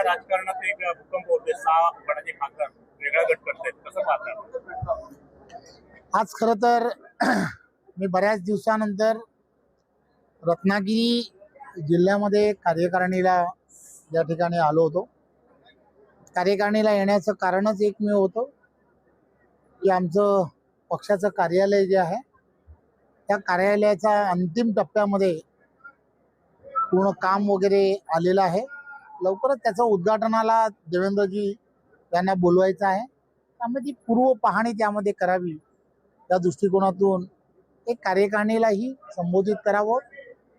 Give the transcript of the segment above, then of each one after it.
राजकारणात एक भूकंप होते, 6 गटाचे खासदार वेगळा गट करतायत, कसं पाहता? आज खरं तर मी बऱ्याच दिवसानंतर रत्नागिरी जिल्ह्यामध्ये कार्यकारिणीला या ठिकाणी आलो होतो. कार्यकारिणीला येण्याचं कारणच एकमेव होतं की आमचं पक्षाचं कार्यालय जे आहे त्या कार्यालयाच्या अंतिम टप्प्यामध्ये पूर्ण काम वगैरे आलेलं आहे. लवकरच त्याचं उद्घाटनाला देवेंद्रजी यांना बोलवायचं आहे. त्यामुळे ती पूर्व पाहणी त्यामध्ये करावी या दृष्टिकोनातून एक कार्यकारिणीलाही संबोधित करावं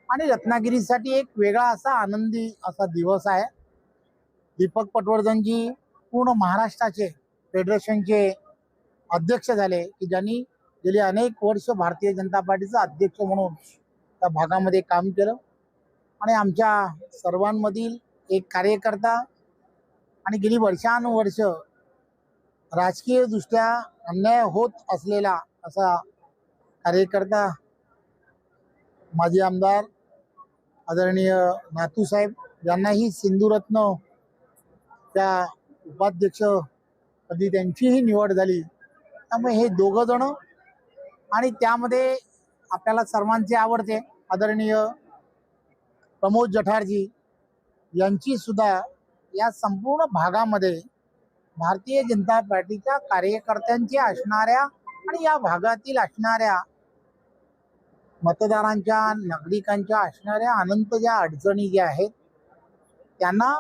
आणि रत्नागिरीसाठी एक वेगळा असा आनंदी असा दिवस आहे. दीपक पटवर्धनजी पूर्ण महाराष्ट्राचे फेडरेशनचे अध्यक्ष झाले की ज्यांनी गेली अनेक वर्ष भारतीय जनता पार्टीचा अध्यक्ष म्हणून त्या भागामध्ये काम केलं आणि आमच्या सर्वांमधील एक कार्यकर्ता आणि गेली वर्षानुवर्ष राजकीय दृष्ट्या अन्याय होत असलेला असा कार्यकर्ता माजी आमदार आदरणीय नातूसाहेब यांनाही सिंधुरत्न त्या उपाध्यक्ष पदी त्यांचीही निवड झाली. त्यामुळे हे दोघं जण आणि त्यामध्ये आपल्याला सर्वांचे आवडते आदरणीय प्रमोद जठारजी यांची सुद्धा या संपूर्ण भागामध्ये भारतीय जनता पार्टीच्या कार्यकर्त्यांच्या असणाऱ्या आणि या भागातील असणाऱ्या मतदारांच्या नागरिकांच्या असणाऱ्या अनंत ज्या अडचणी ज्या आहेत त्यांना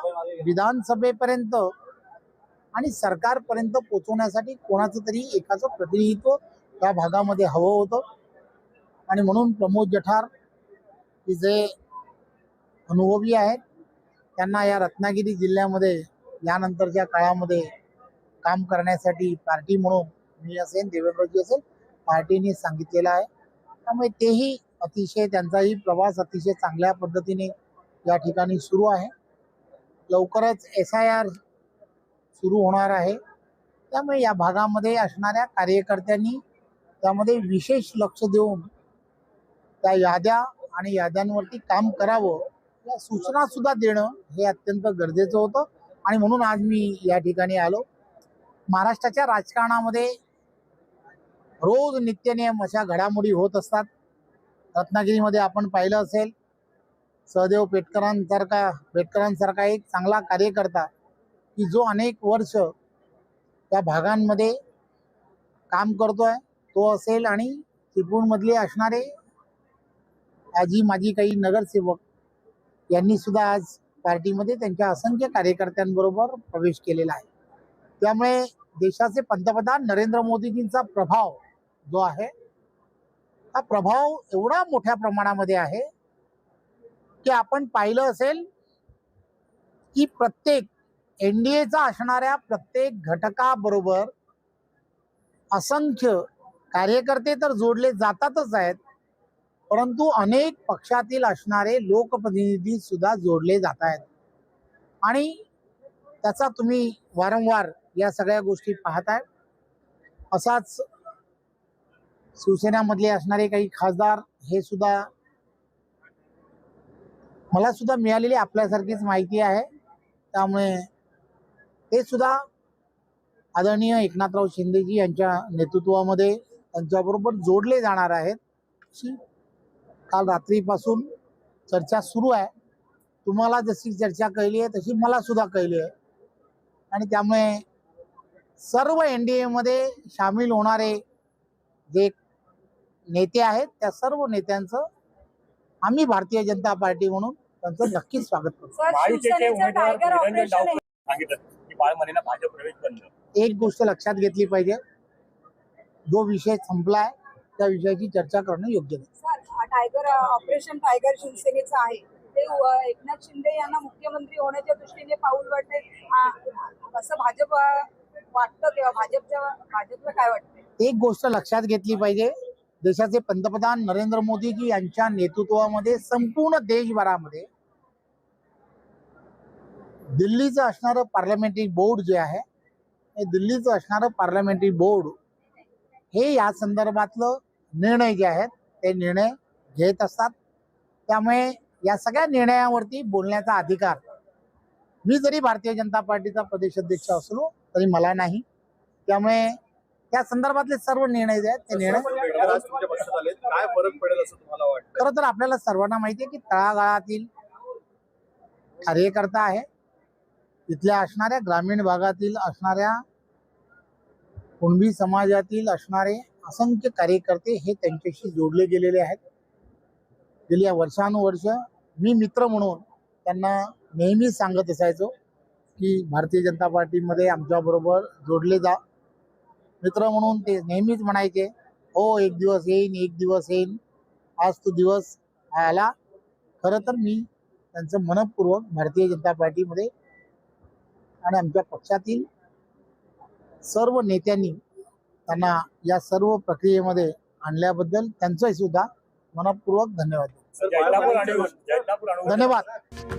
विधानसभेपर्यंत आणि सरकारपर्यंत पोहोचवण्यासाठी कोणाचं तरी एकाचं प्रतिनिधित्व त्या भागामध्ये हवं होतं आणि म्हणून प्रमोद जठार की जे अनुभवी आहेत त्यांना या रत्नागिरी जिल्ह्यामध्ये यानंतरच्या काळामध्ये काम करण्यासाठी पार्टी म्हणून मी असेल देवेंद्रजी असेल पार्टीने सांगितलेलं आहे. त्यामुळे तेही अतिशय त्यांचाही प्रवास अतिशय चांगल्या पद्धतीने या ठिकाणी सुरू आहे. लवकरच SIR सुरू होणार आहे. त्यामुळे या भागामध्ये असणाऱ्या कार्यकर्त्यांनी त्यामध्ये विशेष लक्ष देऊन त्या याद्या आणि याद्यांवरती काम करावं या सूचना सुद्धा देणं हे अत्यंत गरजेचं होतं आणि म्हणून आज मी या ठिकाणी आलो. महाराष्ट्राच्या राजकारणामध्ये रोज नित्यनेम अशा घडामोडी होत असतात. रत्नागिरीमध्ये आपण पाहिलं असेल सहदेव पेटकरांसारखा एक चांगला कार्यकर्ता की जो अनेक वर्ष त्या भागांमध्ये काम करतोय तो असेल आणि चिपळूणमधले असणारे आजी माजी काही नगरसेवक यांनी सुद्धा आज पार्टीमध्ये त्यांच्या असंख्य कार्यकर्त्यांबरोबर प्रवेश केलेला आहे. त्यामुळे देशाचे पंतप्रधान नरेंद्र मोदीजींचा प्रभाव जो आहे हा प्रभाव एवढा मोठ्या प्रमाणामध्ये आहे की आपण पाहिलं असेल की प्रत्येक NDAचा असणाऱ्या प्रत्येक घटकाबरोबर असंख्य कार्यकर्ते तर जोडले जातातच आहेत परंतु अनेक पक्षातील असणारे लोकप्रतिनिधी सुद्धा जोडले जात आहेत आणि त्याचा तुम्ही वारंवार या सगळ्या गोष्टी पाहताय. असाच शिवसेनेमधले असणारे काही खासदार हे सुद्धा मला सुद्धा मिळालेली आपल्यासारखीच माहिती आहे. त्यामुळे ते सुद्धा आदरणीय एकनाथराव शिंदेजी यांच्या नेतृत्वामध्ये त्यांच्याबरोबर जोडले जाणार आहेत. अशी काल रात्रीपासून चर्चा सुरू आहे. तुम्हाला जशी चर्चा कळली आहे तशी मला सुद्धा कळली आहे आणि त्यामुळे सर्व NDA मध्ये सामील होणारे जे नेते आहेत त्या सर्व नेत्यांचं आम्ही भारतीय जनता पार्टी म्हणून त्यांचं नक्कीच स्वागत करतो. एक गोष्ट लक्षात घेतली पाहिजे, जो विषय संपलाय त्या विषयाची चर्चा करणं योग्य नाही. टायगर ऑपरेशन टायगर शिवसेनेचं आहे ते एकनाथ शिंदे यांना मुख्यमंत्री होण्याच्या दृष्टीने पाऊल वाटते असं भाजप वाटतं किंवा भाजपला काय वाटतं? एक गोष्ट लक्षात घेतली पाहिजे, देशाचे पंतप्रधान नरेंद्र मोदीजी यांच्या नेतृत्वामध्ये संपूर्ण देशभरामध्ये दिल्लीचं असणारं पार्लमेंटरी बोर्ड जे आहे हे दिल्लीचं असणारं पार्लमेंटरी बोर्ड हे या संदर्भातलं निर्णय जे आहेत ते निर्णय घेत असतात. त्यामुळे या सगळ्या निर्णयावरती बोलण्याचा अधिकार मी जरी भारतीय जनता पार्टीचा प्रदेशाध्यक्ष असलो तरी मला नाही. त्यामुळे त्या संदर्भातले सर्व निर्णय जे आहेत ते निर्णय आज तुमच्या पक्षात आले, काय फरक पडेल असं तुम्हाला वाटतं? खरं तर आपल्याला सर्वांना माहिती आहे की तळागाळातील कार्यकर्ता आहे, तिथल्या असणाऱ्या ग्रामीण भागातील असणाऱ्या कुणबी समाजातील असणारे असंख्य कार्यकर्ते हे त्यांच्याशी जोडले गेलेले आहेत. गेली वर्षानुवर्ष मी मित्र म्हणून त्यांना नेहमी सांगत असायचो की भारतीय जनता पार्टीमध्ये आमच्याबरोबर जोडले जा. मित्र म्हणून ते नेहमीच म्हणायचे, हो एक दिवस येईन, एक दिवस येईन. आज तो दिवस आला. खरं तर मी त्यांचं मनपूर्वक भारतीय जनता पार्टीमध्ये आणि आमच्या पक्षातील सर्व नेत्यांनी त्यांना या सर्व प्रक्रियेमध्ये आणल्याबद्दल त्यांचंही सुद्धा मनपूर्वक धन्यवाद. जैतापूर आणि धन्यवाद.